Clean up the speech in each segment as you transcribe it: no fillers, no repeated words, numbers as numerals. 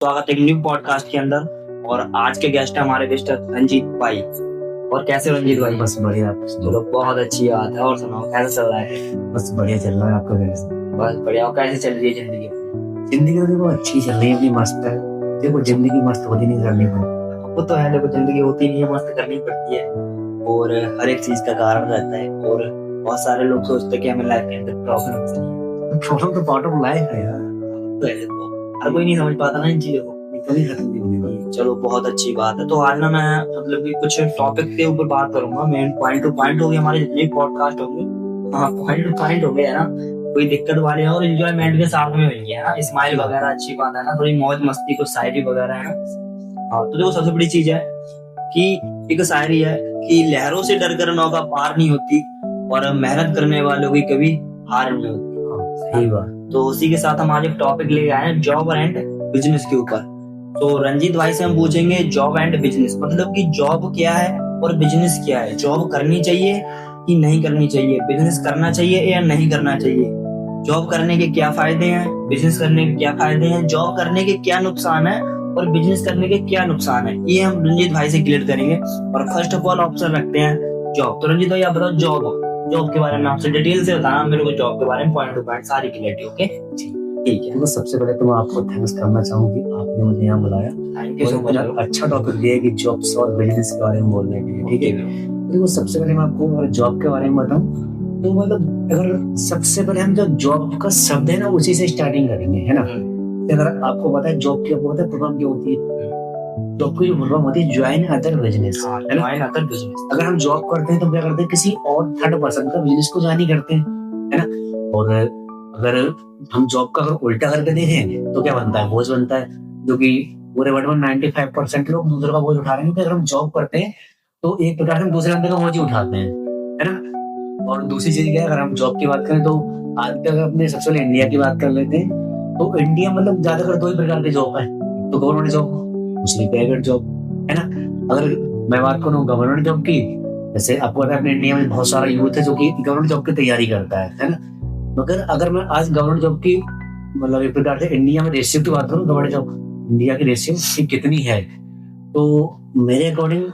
स्वागत है एक न्यू पॉडकास्ट के अंदर। और आज के गेस्ट है हमारे मिस्टर रंजीत भाई। और कैसे रंजीत भाई? बस बढ़िया। चलो बहुत अच्छी बात है। और सुनाओ कैसा चल रहा है? बस बढ़िया चल रहा है। आपका कैसा? बस बढ़िया। और कैसे चल रही है जिंदगी? जिंदगी तो देखो अच्छी चल रही है, अपनी मस्त है। देखो जिंदगी मस्त होती नहीं करनी पड़ती। वो तो है, देखो जिंदगी होती नहीं है, मस्त करनी पड़ती है। और हर एक चीज का कारण रहता है। और बहुत सारे लोग सोचते हैं कि हमें लाइफ के अंदर प्रॉब्लम नहीं है। प्रॉब्लम तो पार्ट ऑफ लाइफ है यार। तो है, देखो हर कोई नहीं समझ पाता ना इन चीजों को। कभी खत्म नहीं होनी। चलो बहुत अच्छी बात है। तो आज ना मैं मतलब कि कुछ टॉपिक के ऊपर बात करूंगा। मेन पॉइंट टू पॉइंट हो गए हमारे जितने पॉडकास्ट होंगे। हाँ, पॉइंट टू पॉइंट हो गया है ना, कोई दिक्कत वाली है और एंजॉयमेंट के साथ में होंगे है ना। स्माइल वगैरह अच्छी बात है ना, थोड़ी मौज मस्ती कुछ शायरी वगैरह है ना। हाँ तो देखो सबसे बड़ी चीज है कि एक शायरी है कि लहरों से डर कर नौका पार नहीं होती और मेहनत करने वालों की कभी हार नहीं होती। सही बात। तो उसी के साथ हम आज एक टॉपिक लेके आए हैं जॉब एंड बिजनेस के ऊपर। तो रंजीत भाई से हम पूछेंगे जॉब एंड बिजनेस, मतलब कि जॉब क्या है और बिजनेस क्या है। जॉब करनी चाहिए कि नहीं करनी चाहिए, बिजनेस करना चाहिए या नहीं करना चाहिए, जॉब करने के क्या फायदे हैं, बिजनेस करने के क्या फायदे हैं, जॉब करने के क्या नुकसान है और बिजनेस करने के क्या नुकसान है, ये हम रंजीत भाई से क्लियर करेंगे। और फर्स्ट ऑफ ऑल ऑप्शन रखते हैं जॉब। तो रंजीत भाई आप बताओ जॉब के बारे में आपसे डिटेल से बताना मेरे को, जॉब के बारे में पॉइंट टू पॉइंट सारी क्लियरिटी। ओके ठीक है। तो सबसे पहले तो मैं आपको थैंक्स करना चाहूंगी, आपने मुझे यहाँ बुलाया। Thank you so much. अच्छा टॉपिक दिया कि जॉब्स और बिजनेस के बारे में बोलने के लिए। ठीक है। देखो सबसे पहले मैं आपको जॉब के बारे में बताऊं तो मतलब अगर सबसे पहले हम जो जॉब का शब्द है ना उसी से स्टार्टिंग करेंगे, है ना। अगर आपको पता है जॉब क्या होता है, प्रोग्राम क्या होती है, जॉब की जो प्रोग्राम होती है ज्वाइन अदर बिजनेस, है ना। अदर बिजनेस, अगर हम जॉब करते हैं तो क्या करते हैं, किसी और थर्ड पर्सन का बिजनेस को ज्वाइन करते हैं, है ना। और अगर हम जॉब का अगर उल्टा करके देखें तो क्या बनता है, बोझ बनता है, जो कि पूरे वर्ल्ड में 95% लोग दूसरे का बोझ उठा रहे हैं। क्योंकि अगर हम जॉब करते हैं तो एक प्रकार से हम दूसरे बंदे का बोझ ही उठाते हैं, है ना। और दूसरी चीज क्या है, अगर हम जॉब की बात करें तो आज तक अपने सबसे पहले इंडिया की बात कर लेते हैं तो इंडिया मतलब ज्यादातर दो ही प्रकार की जॉब है। तो गवर्नमेंट जॉब, दूसरी प्राइवेट जॉब, है ना। अगर मैं बात करूँ गवर्नमेंट जॉब की, जैसे आपको पता है अपने इंडिया में बहुत सारा यूथ है जो कि गवर्नमेंट जॉब की तैयारी करता है ना। मगर अगर मैं आज गवर्नमेंट जॉब की मतलब एक प्रकार से इंडिया में रेशियो की बात करूँ, गवर्नमेंट जॉब इंडिया की रेशियो कितनी है, तो मेरे अकॉर्डिंग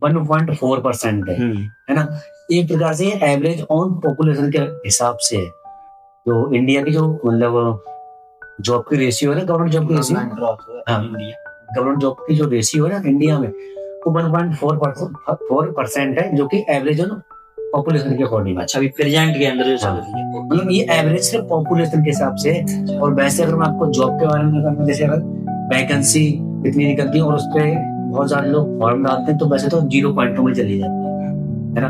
1.4% है ना। एक प्रकार से एवरेज ऑन पॉपुलेशन के हिसाब से जो इंडिया की जो मतलब जॉब की रेशियो है ना, गवर्नमेंट जॉब की रेशियो, गवर्नमेंट जॉब की जो रेशियो है ना इंडिया में वो 1.4% है, जो कि एवरेज ऑन पॉपुलेशन के अकॉर्डिंग। अच्छा अभी प्रेजेंट के अंदर जो चल रही है मतलब ये एवरेज सिर्फ पॉपुलेशन के हिसाब से है। और वैसे अगर मैं आपको जॉब के बारे में बताऊं, जैसे अगर वैकेंसी इतनी निकलती है और उस पर बहुत सारे लोग फॉर्म डालते हैं तो वैसे तो 0 में चली जाती है ना।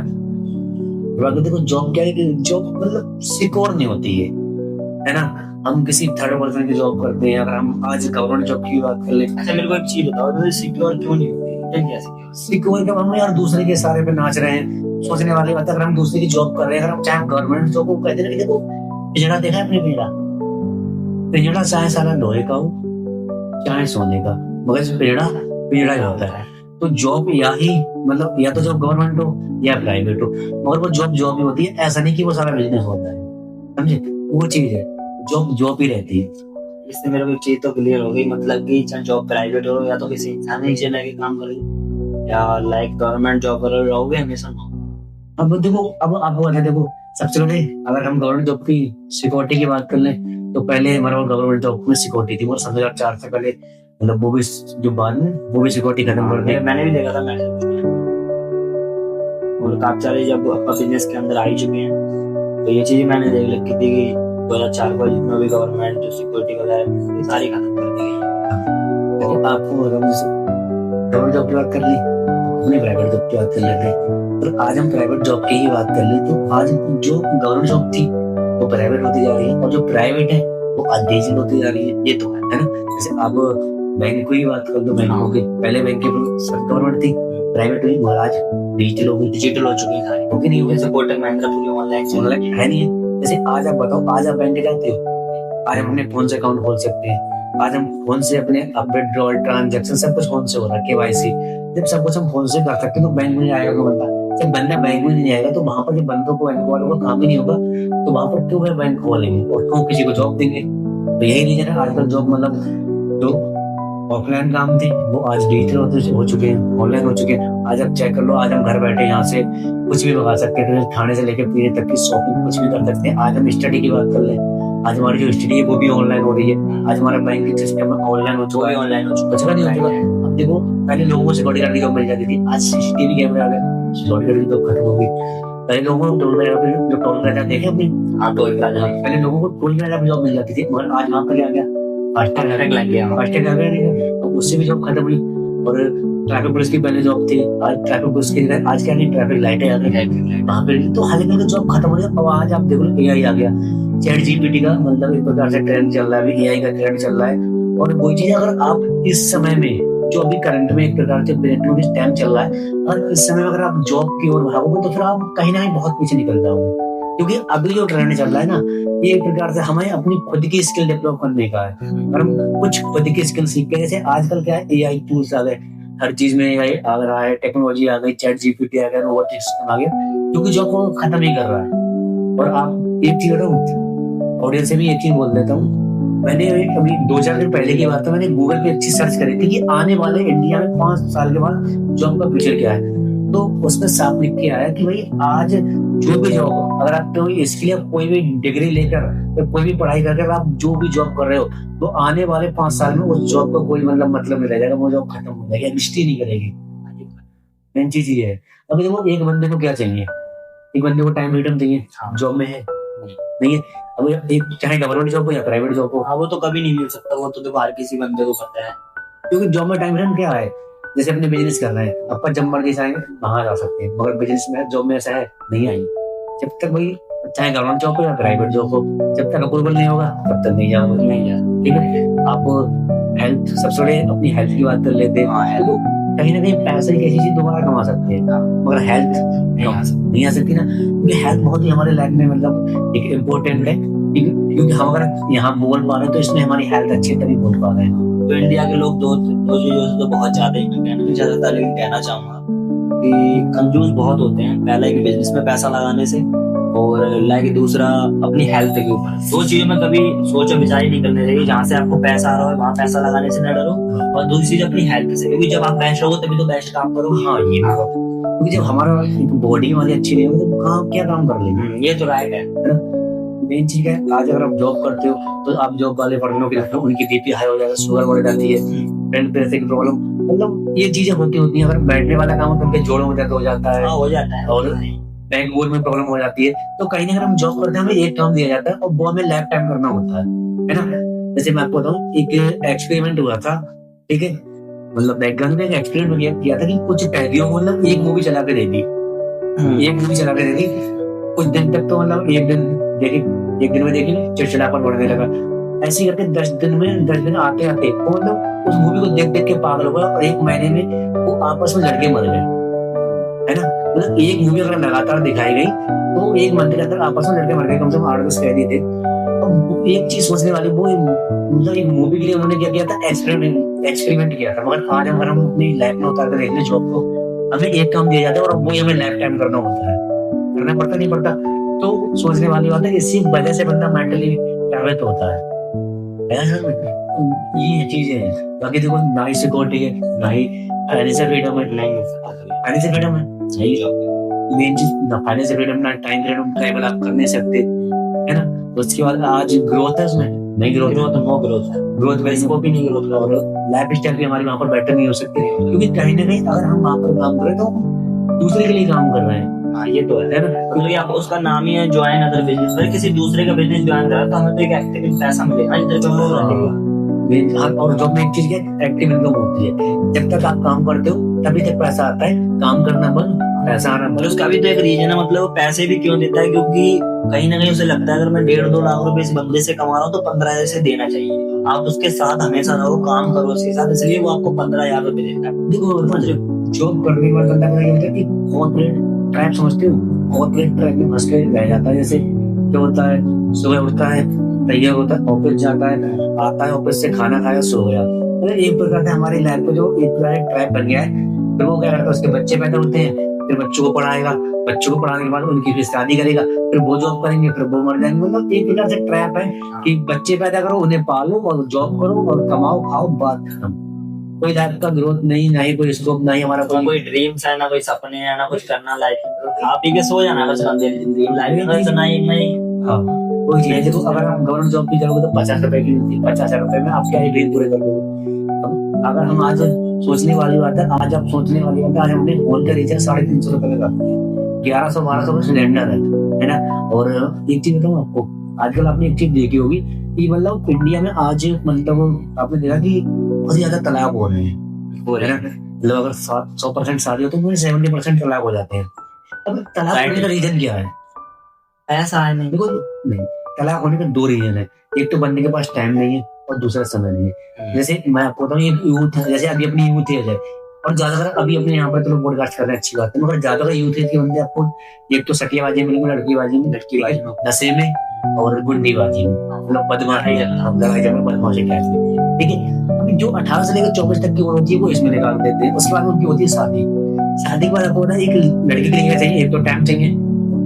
अगर देखो जॉब क्या है कि जॉब मतलब सिक्योर नहीं होती है ना। हम किसी थर्ड पर्सन की जॉब करते हैं। अगर हम आज गवर्नमेंट जॉब की बात कर ले, अच्छा मेरे को एक चीज बताओ, सिक्योर क्यों नहीं होती है? क्या सिक्योर क्या, हम यार दूसरे के सारे पे नाच रहे हैं। सोचने वाली बात है, अगर हम दूसरे की जॉब कर रहे हैं, अगर हम चाहे गवर्नमेंट जॉब को कहते हैं, देखो पिंजड़ा देखा है अपने, पिंजड़ा चाहे सारा लोहे का हो चाहे सोने का, मगर पिंजड़ा पिंजड़ा ही होता है। तो जॉब या ही मतलब या तो जॉब गवर्नमेंट हो या प्राइवेट हो, मगर वो जॉब जॉब ही होती है। ऐसा नहीं कि वो सारा बिजनेस होता है, समझे। वो चीज है, जॉब जॉब ही रहती है। इससे मेरे को एक चीज तो क्लियर हो गई, मतलब कि चाहे जॉब प्राइवेट हो या तो किसी इंसान नीचे लगे काम करे या लाइक गवर्नमेंट जॉब कर रहोगे हमेशा। अब देखो, अब आपको बता, देखो सबसे पहले अगर हम गवर्नमेंट जॉब की सिक्योरिटी की बात कर लें तो पहले हमारे गवर्नमेंट जॉब में सिक्योरिटी थी, वो 2004 से पहले मतलब वो भी जो बाद में वो भी सिक्योरिटी खत्म कर दी। मैंने भी देखा था मैसेज, और काफी सारे जब अपना बिजनेस के अंदर आ ही चुके हैं तो ये चीज मैंने देख रखी थी कि 2004 को जितना भी गवर्नमेंट जो सिक्योरिटी वगैरह सारी खत्म कर दी गई। तो आपको गवर्नमेंट जॉब की बात कर ली, अपने प्राइवेट जॉब की बात कर लेते हैं। और आज हम प्राइवेट जॉब की ही बात कर ली तो आज जो गवर्नमेंट जॉब थी वो प्राइवेट होती जा रही है और जो प्राइवेट है वो डिजिटल होती जा रही है। ये तो है ना। जैसे आप बैंक की बात कर दो, बैंकों की पहले बैंक की गवर्नमेंट थी, प्राइवेट हुई, और आज डिजिटल हो गई, डिजिटल हो चुकी है, हो गई नहीं हो गई। कोटक महिंद्रा पूरी ऑनलाइन है नहीं है। जैसे आज आप बताओ, आज आप बैंक जाते हो, आज हम अपने फोन से अकाउंट खोल सकते हैं। आज हम फोन से अपने विड्रॉल ट्रांजैक्शन सब कुछ फोन से हो रहा है, केवाईसी जब सब कुछ हम फोन से कर सकते हैं तो बैंक में आएगा कोई बंदा। जब बंदा बैंक में नहीं आएगा तो वहां पर जब बंदों को बैंक वालों को काम ही नहीं होगा तो वहां पर क्यों बैंक खोलेंगे और क्यों किसी को जॉब देंगे। तो यही रीजन है आजकल जॉब मतलब जो ऑफलाइन काम थे वो आज डिजिटल हो चुके हैं, ऑनलाइन हो चुके हैं। आज आप चेक कर लो, आज हम घर बैठे यहाँ से कुछ भी मंगा सकते हैं, खाने से लेकर पीने तक की शॉपिंग कुछ भी कर सकते हैं। आज हम स्टडी की बात कर लें, आज हमारी जो स्टडी है वो भी ऑनलाइन हो रही है। आज हमारा बैंकिंग सिस्टम ऑनलाइन हो चुका है, ऑनलाइन हो चुका कुछ नहीं हो चुका। अब देखो पहले लोगों को सिक्योरिटी गार्ड की जॉब मिल जाती थी, आज सीसीटीवी कैमरे आ गए, सिक्योरिटी गार्ड की जॉब खत्म हो गई। पहले लोगों को टोल प्लाजा पे जो टोल प्लाजा देखे अपनी, हाँ टोल प्लाजा, पहले लोगों को टोल प्लाजा पे जॉब मिल जाती थी, मगर आज वहाँ पर आ गया फास्टैग लग गया, फास्टैग आ गया, तो उससे भी जॉब खत्म हुई। और ट्रैफिक पुलिस की पहले जॉब थी, आज ट्रैफिक पुलिस की आज क्या नहीं, ट्रैफिक लाइटें आ गई वहाँ पे, तो हाल ही में जॉब खत्म हो गया। अब आज आप देखो एआई आ गया, चैट जीपीटी का मतलब एक प्रकार से ट्रेंड चल रहा है, अभी एआई का ट्रेंड चल रहा है। और वही चीज अगर आप इस समय में जो अभी करंट में एक प्रकार से टाइम चल रहा है, और इस समय अगर आप जॉब की ओर भागोगे तो फिर आप कहीं ना कहीं बहुत पीछे निकल जाओगे, क्योंकि अभी जो ट्रेंड चल रहा है ना, ये एक प्रकार से हमें अपनी खुद की स्किल डेवलप करने का है। और हम कुछ खुद की स्किल सीख के, जैसे आजकल क्या है, एआई टूल्स आ गए, हर चीज में एआई आ रहा है, टेक्नोलॉजी आ गई, चैट जीपीटी आ गया, रोबोटिक सिस्टम आ गया, क्योंकि जॉब को खत्म ही कर रहा है। और आप एक चीज बताऊं, ऑडियंस से भी एक चीज बोल देता हूँ, मैंने अभी 2-4 दिन पहले की बात है, मैंने गूगल पे अच्छी सर्च करी थी कि आने वाले इंडिया में 5 साल के बाद जॉब का फ्यूचर क्या है। तो उसमें साफ लिख के आया कि भाई आज जो भी जॉब, अगर आप कोई इसके लिए कोई भी डिग्री लेकर या कोई भी पढ़ाई करके आप जो भी जॉब कर रहे हो, तो आने वाले 5 साल में उस जॉब का कोई मतलब नहीं रह जाएगा, वो जॉब खत्म हो जाएगी, एग्जिस्ट ही नहीं करेगी। मेन चीज ये है। अभी देखो एक बंदे को क्या चाहिए, एक बंदे को टाइम फ्रीडम चाहिए, जॉब में है नहीं है। अब एक चाहे गवर्नमेंट जॉब हो या प्राइवेट जॉब हो, हाँ वो तो कभी नहीं मिल सकता, वो तो देखो हर किसी बंदे को पता है, क्योंकि जॉब में टाइम फ्रीडम क्या है, जैसे अपने बिजनेस करना है, अपन जब मर्जी चाहे वहां जा सकते हैं, मगर बिजनेस में जॉब में ऐसा है नहीं आई। जब तक भाई चाहे गवर्नमेंट जॉब हो या प्राइवेट जॉब हो, जब तक अप्रूवल नहीं होगा तब तक नहीं जाओगे, नहीं जा, ठीक है। आप हेल्थ, सबसे बड़े अपनी हेल्थ की बात कर लेते हैं, तो कहीं ना कहीं पैसे एक ऐसी चीज दोबारा कमा सकते हैं, मगर हेल्थ नहीं आ सकती ना, क्योंकि हेल्थ बहुत ही हमारे लाइफ में मतलब एक इम्पोर्टेंट है, क्योंकि हम अगर यहाँ बोल पा रहे हैं तो इसमें हमारी हेल्थ अच्छी तभी बोल पा रहे हैं। तो इंडिया के लोग दो चीजों से तो बहुत ज्यादा ही कहना लेकिन कहना चाहूंगा कि कंजूस बहुत होते हैं, पहला एक बिजनेस में पैसा लगाने से, और लाइक दूसरा अपनी हेल्थ के ऊपर। दो चीजों में कभी सोचो विचार नहीं करने चाहिए, जहाँ से आपको पैसा आ रहा है वहाँ पैसा लगाने से न डरो, और दूसरी चीज अपनी हेल्थ से, क्योंकि जब आप बेस्ट रहोगे तभी तो बेस्ट काम करोगे। हाँ ये भी, क्योंकि जब हमारा बॉडी हमारी अच्छी नहीं होगी तो कहाँ क्या काम कर लेंगे, ये तो राइट है। मेन चीज है, आज अगर आप जॉब करते हो तो आप जॉब वाले पर्सनों की देखते हो, उनकी बीपी हाई हो जाता है, शुगर बढ़ जाती है, ब्लड प्रेशर की प्रॉब्लम, मतलब ये चीजें होती हैं। अगर बैठने वाला काम तो उनके जोड़ों में दर्द हो जाता है, हो जाता है, और बैक बोन में प्रॉब्लम हो जाती है। तो कहीं ना कहीं हम जॉब करते हैं, हमें एक काम दिया जाता है और वो हमें लाइफ टाइम करना होता है ना। जैसे मैं आपको बताऊं, एक एक्सपेरिमेंट हुआ था, ठीक है, मतलब बैकग्राउंड में एक एक्सपेरिमेंट किया था कि कुछ कैदियों को मतलब एक मूवी चला के दे दी, एक मूवी चला के दे दी कुछ दिन तक, तो मतलब एक दिन में देखी चिड़चिड़ापन बढ़ने लगा। ऐसे करके 10 दिन आते आते वो मतलब उस मूवी को देख देख के पागल हो गया, और 1 महीने में वो आपस में लड़के मर गए, है ना। मतलब एक मूवी अगर लगातार दिखाई गई तो 1 महीने के अंदर आपस में लड़के मर गए, कम से कम 8-10 कैदी थे। अब एक चीज सोचने वाली, वो मतलब एक मूवी के लिए उन्होंने क्या किया था, एक्सपेरिमेंट किया था। मगर आज अगर हम अपनी लाइफ में उतार कर देख लें जॉब को, हमें एक काम दिया जाता है और वही हमें लाइफ टाइम करना होता है, करना पड़ता नहीं पड़ता। तो सोचने वाली बात है, इसी वजह से बंदा मेंटली प्रभावित होता है। ये चीजें हैं। बाकी देखो, ना ही सिक्योरिटी है, ना ही फाइनेंशियल फ्रीडम है, फाइनेंशियल फ्रीडम है, सही मेन चीज, ना फाइनेंशियल फ्रीडम, ना टाइम फ्रीडम, ट्रैवल आप कर नहीं सकते, है ना। उसके बाद आज ग्रोथ है, उसमें नहीं ग्रोथ है, ग्रोथ वैसे वो भी नहीं ग्रोथ, और लाइफ स्टाइल भी हमारी वहां पर बेटर नहीं हो सकती, क्योंकि कहीं ना कहीं अगर हम वहां पर काम करें तो दूसरे के लिए काम कर रहे हैं। हाँ ये तो है ना, क्योंकि आप उसका नाम ही है ज्वाइन अदर बिजनेस, अगर किसी दूसरे का बिजनेस ज्वाइन करा तो हमें तो एक एक्टिव पैसा मिलेगा, और जॉब में एक चीज एक्टिव इनकम होती है, जब तक आप काम करते हो तभी तक पैसा आता है, काम करना बंद पैसा आना बंद। उसका भी तो एक रीजन है, मतलब पैसे भी क्यों देता है, क्योंकि कहीं ना कहीं उसे लगता है अगर मैं 1.5-2 लाख रुपए इस बंदे से कमा रहा हूँ तो 15,000 से देना चाहिए, आप उसके साथ हमेशा रहो, काम करो उसके साथ, इसलिए वो आपको 15,000 रुपए देता है। देखो जॉब करने के बाद बंदा कॉर्पोरेट ट्रैप समझते हो, कॉर्पोरेट ट्रैप में फंस के रह जाता है। जैसे क्या होता है, सुबह उठता है, तैयार होता है, ऑफिस जाता है, आता है ऑफिस से, खाना खाया, सो गया। एक प्रकार से हमारी लाइफ में जो एक प्रकार ट्रैप बन गया है। फिर वो क्या करता है, उसके बच्चे पैदा होते हैं, फिर बच्चों को पढ़ाएगा, बच्चों को पढ़ाने के बाद उनकी फिर शादी करेगा, फिर वो जॉब करेंगे, फिर वो मर जाएंगे। मतलब एक प्रकार से ट्रैप है कि बच्चे पैदा करो, उन्हें पालो और जॉब करो और कमाओ, खाओ, बात खत्म। कोई लाइफ का ग्रोथ नहीं, ना ही कोई स्कोप, ना ही हमारा कोई ड्रीम्स है, ना कोई सपने है, ना कुछ करना लाइफ में, खा पी के सो जाना बस बंदे ड्रीम लाइफ में, तो नहीं। हाँ कोई चीज देखो, अगर आप गवर्नमेंट जॉब भी करोगे तो 50 रुपए की मिलती है, 50 रुपए में आप क्या ड्रीम पूरे कर लोगे। अगर हम आज सोचने वाली बात है, आज आप सोचने वाली बात है, आज हमने फोन का रिचार्ज 350 रुपए का करते हैं, 1100-1200 का सिलेंडर है ना। और एक चीज बताऊँ आपको, आजकल आपने एक चीज देखी होगी कि मतलब इंडिया में आज मतलब आपने देखा कि बहुत ज्यादा तलाक हो रहे हैं, हो रहे है ना। मतलब अगर 100% शादी हो तो 70% तलाक हो जाते हैं। अब तलाक होने का रीजन क्या है? ऐसा है नहीं, देखो नहीं, तलाक होने के 2 रीजन है। एक तो बंदे के पास टाइम नहीं है और दूसरा समय नहीं है। जैसे मैं आपको बताऊँ, एक यूथ है, जैसे अभी अपनी यूथ एज है और ज्यादातर अभी अपने यहाँ पर तो लोग पॉडकास्ट कर रहे हैं, अच्छी बात है, मगर ज्यादातर यूथ एज के बंदे आपको एक तो सटियाबाजी में, लड़कीबाजी में, नशे में और गुंडीबाजी में, मतलब बदमाशी, लड़ाई झगड़ा, बदमाशी क्या है, ठीक है। अभी जो 18 से लेकर 24 तक की उम्र होती है वो इसमें निकाल देते हैं। उसके बाद उनकी होती है शादी। शादी के बाद आपको ना एक लड़की के लिए क्या चाहिए? एक तो टाइम चाहिए,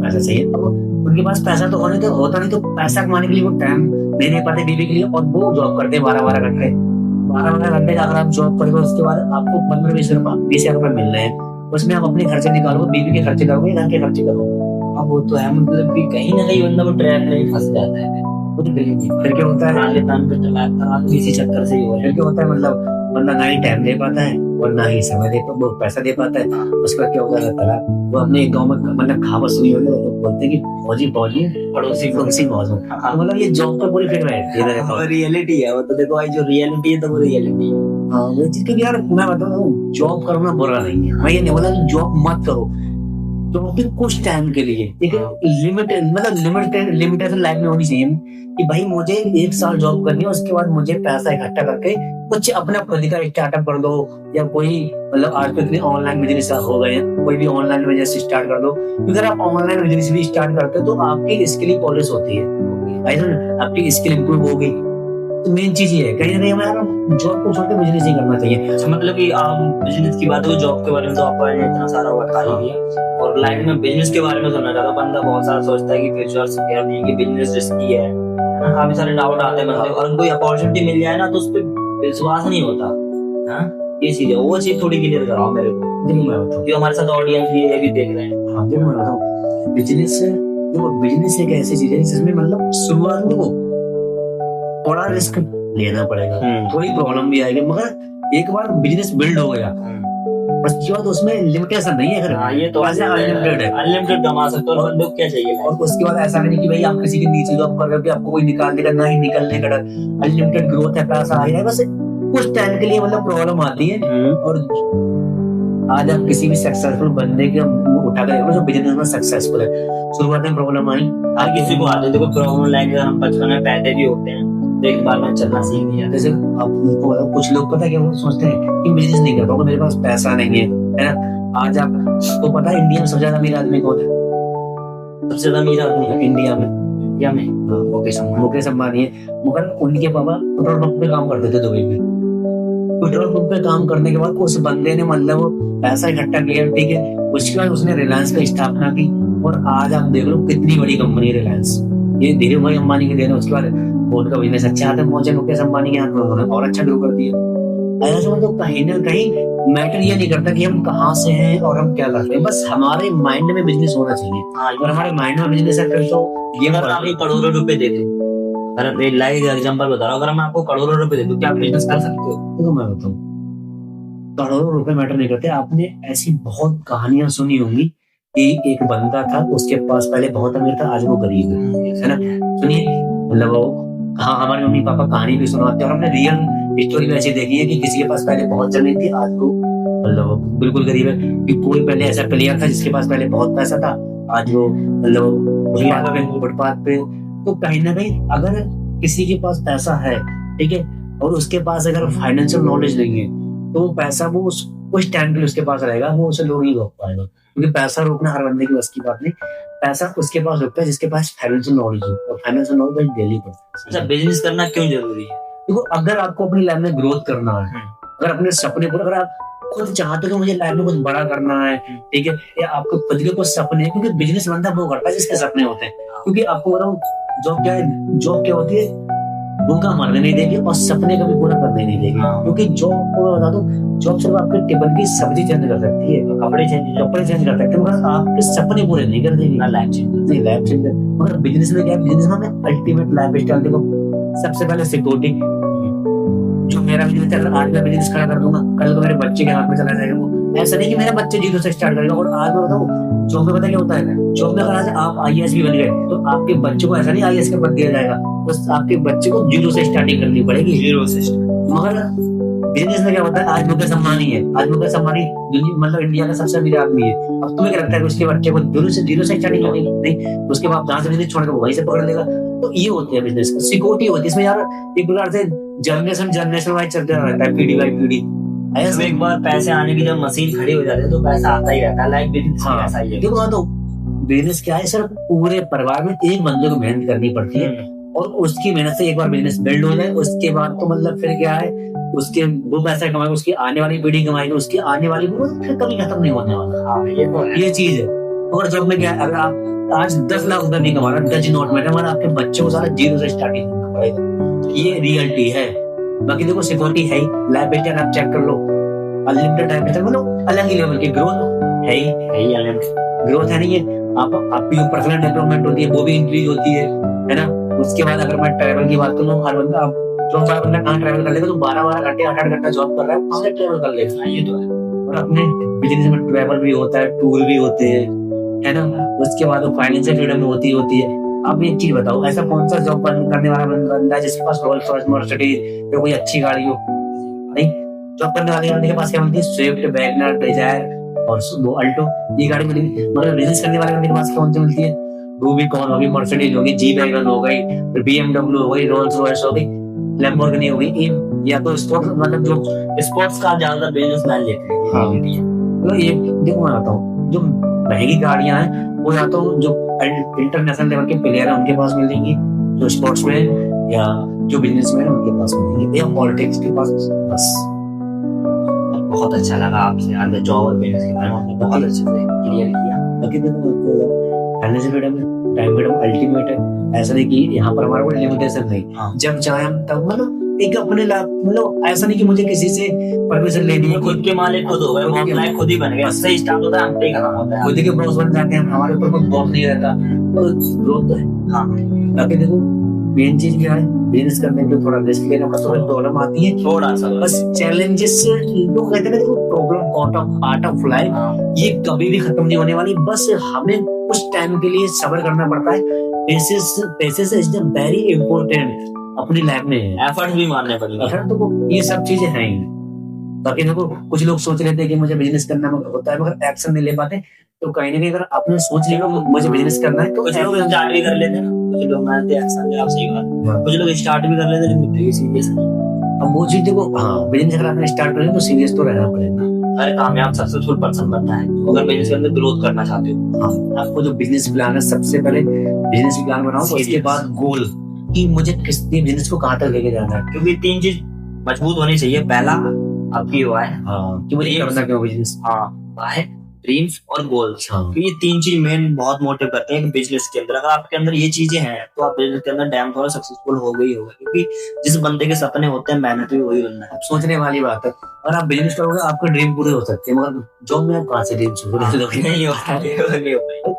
पैसा चाहिए। अब उनके पास पैसा तो होने तो होता नहीं, तो पैसा कमाने के लिए वो टाइम नहीं दे पाते बीवी के लिए, और वो जॉब करते हैं 12-12 घंटे। 12 घंटे अगर आप जॉब करोगे उसके बाद आपको 15-20 रुपए मिल रहे हैं, उसमें आप अपने खर्चे निकालोगे, बीवी के खर्चे करोगे, घर के खर्चे करोगे। अब वो तो है, मतलब कि कहीं ना कहीं बंदा वो ट्रैप में फंस जाता है। फिर क्या होता है, इसी चक्कर से ही हो रहा फिर क्या होता है, मतलब बंदा ना ही टाइम दे पाता है और ना ही समय दे, वो पैसा दे पाता है। उसके बाद क्या होता है, तलाक। वो अपने गाँव में मतलब कहावत सुनी होगी, लोग बोलते हैं कि फौजी फौजी पड़ोसी मौज में। तो मतलब ये जॉब पर पूरी फिक्र है, रियलिटी है वो तो। देखो भाई, जो रियलिटी है तो वो रियलिटी है। हाँ वो चीज, क्योंकि यार मैं बता रहा हूँ, जॉब करना बुरा नहीं है, मैं ये नहीं बोला कि जॉब मत करो, जॉब भी कुछ टाइम के लिए, एक लिमिटेशन लाइफ में होनी चाहिए कि भाई मुझे 1 साल जॉब करनी है, उसके बाद मुझे पैसा इकट्ठा करके कुछ अपना खुद का स्टार्टअप कर दो, या कोई मतलब आज तो इतने ऑनलाइन बिजनेस हो गए हैं, कोई भी ऑनलाइन बिजनेस स्टार्ट कर दो। क्योंकि अगर आप ऑनलाइन बिजनेस भी स्टार्ट करते हो तो आपकी स्किल पॉलिश होती है, आपकी स्किल इंप्रूव होगी। तो मेन चीज ये है, कहीं ना कहीं हमें जॉब को छोड़ के बिजनेस ही करना चाहिए। अच्छा, मतलब कि आप बिजनेस की बात हो, जॉब के बारे में तो आपको इतना सारा बता ही दिया, और लाइफ में बिजनेस के बारे में सुनना चाहता। बंदा बहुत सारा सोचता है कि फ्यूचर सिक्योर नहीं है, कि बिजनेस रिस्की है ना, काफी सारे डाउट आते हैं बंदे, और कोई अपॉर्चुनिटी मिल जाए ना तो उस पर विश्वास नहीं होता। हाँ ये चीज है, वो चीज थोड़ी क्लियर कराओ मेरे को। मैं बताऊँ, जो हमारे साथ ऑडियंस भी ये भी देख रहे हैं। हाँ मैं बताऊँ, बिजनेस देखो, बिजनेस एक ऐसी चीज है जिसमें मतलब शुरुआत में वो थोड़ा रिस्क लेना पड़ेगा, थोड़ी प्रॉब्लम भी आएगी, मगर एक बार बिजनेस बिल्ड हो गया उसके बाद उसमें लिमिटेशन नहीं है। हाँ, ये तो अनलिमिटेड है, अनलिमिटेड कमा सकते हो, और बंदे को क्या चाहिए। और उसके बाद ऐसा नहीं कि भाई आप किसी के नीचे जॉब कर रहे हो कि आपको कोई निकाल देगा, ना ही निकलने का डर। अनलिमिटेड ग्रोथ है, पैसा आ रहा है, बस कुछ टाइम के लिए मतलब प्रॉब्लम आती है। और आज आप किसी भी सक्सेसफुल बंदे के उठा कर जो बिजनेस में सक्सेसफुल है, शुरुआत में प्रॉब्लम आई, हर किसी को आती है। देखो प्रॉब्लम लाइक हम बचपन में पैदे भी होते हैं, तो एक बार में चलना सीख लिया। जैसे आप कुछ लोग पता है कि वो सोचते हैं कि बिजनेस नहीं कर पाऊंगा, मेरे पास पैसा नहीं है ना। आज आपको पता है इंडिया में सबसे ज्यादा अमीर आदमी कौन है? सबसे ज्यादा अमीर आदमी इंडिया में मुकेश अंबानी है। मगर उनके पापा पेट्रोल पंप पे काम करते थे दुबई में। पेट्रोल पंप पे काम करने के बाद उस बंदे ने मतलब पैसा इकट्ठा किया, ठीक है, उसके बाद उसने रिलायंस की स्थापना की, और आज आप देख लो कितनी बड़ी कंपनी है रिलायंस। ये धीरे भाई अंबानी के देन, उसके बाद फोन का बिजनेस अच्छा आता है, पहुंचे मुकेश अंबानी के हाथ में, उन्होंने और अच्छा ग्रो कर दिया। ऐसा समझ लो, कहीं ना कहीं मैटर ये नहीं करता कि हम कहाँ से हैं और हम क्या करते हैं, बस हमारे माइंड में बिजनेस होना चाहिए। अगर हमारे माइंड में बिजनेस है फिर तो ये अगर आप करोड़ों रुपए दे दो, अगर लाइव एग्जांपल बता रहा हूँ, अगर मैं आपको करोड़ों रुपए दे दूं, क्या आप बिजनेस कर सकते हो? तो मैं बताऊं, करोड़ों रुपए मैटर नहीं करते। आपने ऐसी बहुत कहानियां सुनी होंगी कि एक बंदा था, उसके पास पहले बहुत अमीर था, आज वो गरीब है ना। सुनिए, मतलब हाँ, हमारे मम्मी पापा कहानी भी सुनाते हैं, और हमने रियल स्टोरी भी ऐसी देखी है कि किसी के पास पहले बहुत जमीन थी, आज वो मतलब बिल्कुल गरीब है। कि कोई पहले ऐसा प्लेयर था जिसके पास पहले बहुत पैसा था, आज वो मतलब फुटपाथ पे। तो कहीं ना कहीं अगर किसी के पास पैसा है, ठीक है, और उसके पास अगर फाइनेंशियल नॉलेज नहीं है, तो वो पैसा वो कुछ टाइम के लिए उसके पास रहेगा, वो उसे लोग नहीं रोक पाएगा। क्योंकि पैसा रोकना हर बंदे की बस की बात नहीं। पैसा उसके पास रुकता है जिसके पास फाइनेंशियल नॉलेज हो, और फाइनेंशियल नॉलेज डेली पड़ता है। अच्छा, बिजनेस करना क्यों जरूरी है? देखो, अगर आपको अपनी लाइफ में ग्रोथ करना है, अगर अपने सपने को, अगर आप खुद चाहते हो कि मुझे लाइफ में कुछ बड़ा करना है, ठीक है, या आपको खुद के कुछ सपने हैं, क्योंकि बिजनेस बंदा वो करता है जिसके सपने होते हैं। क्योंकि आपको बताऊं, जॉब क्या है, जॉब क्या होती है, भूखा मरने नहीं देगी और सपने कभी पूरा करने नहीं देगी। हाँ। क्योंकि जॉब को बता दो, जॉब सिर्फ आपके टेबल की सब्जी चेंज कर सकती है, कपड़े चेंज कर सकते हैं, मगर आपके सपने पूरे नहीं कर देगी। लाइफ चेंज नहीं, लाइफ चेंज कर। मगर बिजनेस में क्या है, बिजनेस में अल्टीमेट लाइफ स्टाइल देखो, सबसे पहले सिक्योरिटी। जो मेरा बिजनेस है, अगर आज मैं बिजनेस खड़ा कर दूंगा, कल को मेरे बच्चे के हाथ में चला जाएगा वो। ऐसा नहीं कि मेरा बच्चे जीरो से स्टार्ट करेगा। और आज मैं बताऊं, जॉब में पता क्या होता है, जॉब में अगर आज आप IAS भी बन गए तो आपके बच्चे को ऐसा नहीं IAS का पद दिया जाएगा, बस आपके बच्चे को जीरो से स्टार्टिंग करनी पड़ेगी। Zero system. मगर बिजनेस में क्या होता है, आज मुकेश अंबानी है, आज मुकेश अंबानी मतलब इंडिया का सबसे अमीर आदमी है। अब तुम्हें क्या लगता है कि उसके बच्चे को जीरो से स्टार्टिंग करनी? नहीं, उसके बाद जहां से बिजनेस छोड़ के वहीं से पकड़ लेगा। तो ये होती है बिजनेस की सिक्योरिटी होती है इसमें यार। एक प्रकार से जनरेशन वाइज चलता रहता है, पीढ़ी बाई पीढ़ी। तो एक बार पैसे आने की जब मशीन खड़ी हो जाती है तो पैसा आता ही रहता है। लाइक बिजनेस हाँ, ऐसा ही है। देखो तो बिजनेस क्या है, सिर्फ पूरे परिवार में एक बंदे को मेहनत करनी पड़ती है, और उसकी मेहनत से एक बार बिजनेस बिल्ड हो जाए, उसके बाद तो मतलब फिर क्या है, उसके वो पैसा कमाएगा, उसकी आने वाली पीढ़ी कमाएगी, उसकी आने वाली वो फिर कभी खत्म नहीं होने वाला। हाँ, ये तो है। ये चीज है। और जब में क्या है, अगर आप आज 10 लाख रुपए नहीं कमा रहे डच नोट में, हमारा आपके बच्चे को सारा जीरो से स्टार्टिंग करना पड़ेगा। ये रियलिटी है। बाकी देखो सिक्योरिटी है ही, लाइफ स्टाइल आप चेक कर लो, अनलिमिटेड टाइम पे मतलब अलग ही लेवल की ग्रोथ है ही अनलिमिटेड ग्रोथ है। नहीं है आपकी जो पर्सनल डेवलपमेंट होती है वो भी इंक्रीज होती है ना। उसके बाद अगर मैं ट्रैवल की बात करूँ, हर बंदा आप जो चार बंदा कहाँ ट्रैवल कर लेगा, तो 12 घंटे 8 घंटा जॉब कर रहा है, वहां से ट्रैवल कर लेगा। ये तो है। और अपने बिजनेस में ट्रैवल भी होता है, टूर भी होते हैं, है ना। उसके बाद फाइनेंशियल फ्रीडम होती है। आप एक चीज बताओ, ऐसा कौन सा जॉब करने वाला बंदा है जिसके पास रोल्स रॉयस मर्सिडीज या कोई अच्छी गाड़ी हो? नहीं। जॉब करने वाले बंदे के पास क्या मिलती है? स्विफ्ट, वैगनर, डिजायर और वो अल्टो, ये गाड़ी मिलेगी। मगर बिजनेस करने वाले बंदे के पास कौन सी मिलती है? रूबिकॉन होगी, मर्सिडीज होगी, जी वैगन हो गई, BMW हो गई, रोल्स रॉयस हो गई, लैम्बोर्गिनी हो गई, या तो स्पोर्ट्स, मतलब जो स्पोर्ट्स का ज्यादातर बिजनेसमैन लेते हैं। हाँ। तो ये देखो मैं बताता हूँ, जो महंगी गाड़ियां हैं वो या तो जो इंटरनेशनल लेवल के प्लेयर है उनके पास मिलेंगी, जो स्पोर्ट्समैन या जो बिजनेसमैन उनके पास मिलेंगी, या पॉलिटिक्स के पास। बस बहुत अच्छा लगा आपसे आज जॉब और बिजनेस के बारे में बहुत अच्छे से क्लियर किया। बाकी देखो फाइनेंशियल फ्रीडम है, टाइम फ्रीडम अल्टीमेट है। ऐसा नहीं कि यहाँ पर हमारा कोई लिमिटेशन नहीं। हाँ। जब चाहे हम तब मतलब एक अपने मतलब ऐसा नहीं कि मुझे किसी से परमिशन लेनी है। खुद के मालिक खुद हो गए, बॉस लाइक खुद ही बन गए। इससे स्टार्ट होता है, हम पे खत्म होता है। खुद के बॉस बन जाते हैं, हमारे ऊपर कोई बॉस नहीं रहता, तो ग्रोथ है। हाँ। बाकी देखो मेन चीज क्या है, बिजनेस करने में थोड़ा रिस्क लेना का थोड़ा प्रॉब्लम आती है, थोड़ा सा बस चैलेंजेस। लोग कहते हैं देखो प्रॉब्लम पार्ट ऑफ लाइफ, ये कभी भी खत्म नहीं होने वाली। बस हमें कुछ टाइम के लिए सब्र करना पड़ता है। Patience is the very important अपनी लाइफ में। एफर्ट भी मारने पड़ेंगे। तो ये सब चीजें हैं ही। बाकी देखो कुछ लोग सोच लेते हैं कि मुझे बिजनेस करना होता है, मगर एक्शन नहीं ले पाते। तो कहीं ना कहीं अगर आपने सोच लिया मुझे बिजनेस करना है, तो कुछ लोग स्टार्ट भी कर लेते हैं, कुछ लोग मानते हैं एक्शन ले। आप सही बात, कुछ लोग स्टार्ट भी कर लेते हैं लेकिन सीरियस नहीं। अब वो चीज देखो, हाँ बिजनेस अगर आपने स्टार्ट करें तो सीरियस तो रहना पड़ेगा। हर कामयाब सक्सेसफुल पर्सन बनना है अगर बिजनेस के अंदर ग्रोथ करना चाहते हो। हाँ, आपको जो बिजनेस प्लान है, सबसे पहले बिजनेस प्लान बनाओ, उसके बाद गोल कि मुझे किस बिजनेस को कहाँ तक लेके जाना है। क्योंकि 3 चीज मजबूत होनी चाहिए। पहला आपकी वो है कि मुझे करना क्यों बिजनेस। हाँ, ड्रीम्स और गोल्स। हाँ। तो ये 3 चीज मेन बहुत मोटिव करते हैं बिजनेस के अंदर। अगर आपके अंदर ये चीजें हैं तो आप बिजनेस के अंदर डैम थोड़ा सक्सेसफुल हो गई होगा। क्योंकि जिस बंदे के सपने होते हैं मेहनत भी वही बनना है। सोचने वाली बात है, अगर आप बिजनेस करोगे आपके ड्रीम पूरे हो सकते हैं, मगर जॉब में आप कहाँ से ड्रीम नहीं होता।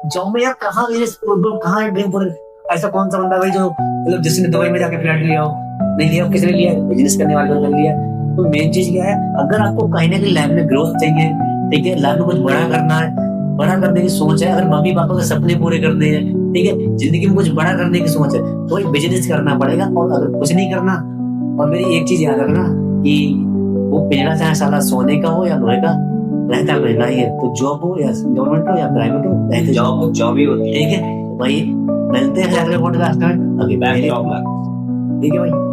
जॉब में आप कहाँ बिजनेस कहाँ ड्रीम पूरे। ऐसा कौन सा बंदा भाई जो मतलब जिसने दुबई में जाके फ्लैट लिया हो? नहीं लिया। किसने लिया? बिजनेस करने वाले बंदे ने लिया। तो मेन चीज क्या है, अगर आपको कहीं ना कहीं लाइफ में ग्रोथ चाहिए, ठीक है, लाइफ में कुछ बड़ा करना है, बड़ा करने की सोच है, अगर मम्मी पापा के सपने पूरे करने हैं, ठीक है, जिंदगी में कुछ बड़ा करने की सोच है, तो एक बिजनेस करना पड़ेगा। और अगर कुछ नहीं करना, और मेरी एक चीज याद रखना कि वो पिंजरा चाहे साला सोने का हो या लोहे का, रहता रहना ही है। तो जॉब हो या गवर्नमेंट हो या प्राइवेट हो, रहते जॉब ही होती है। ठीक है भाई, मिलते हैं अगले पॉडकास्ट में। अभी बैक, ठीक है भाई।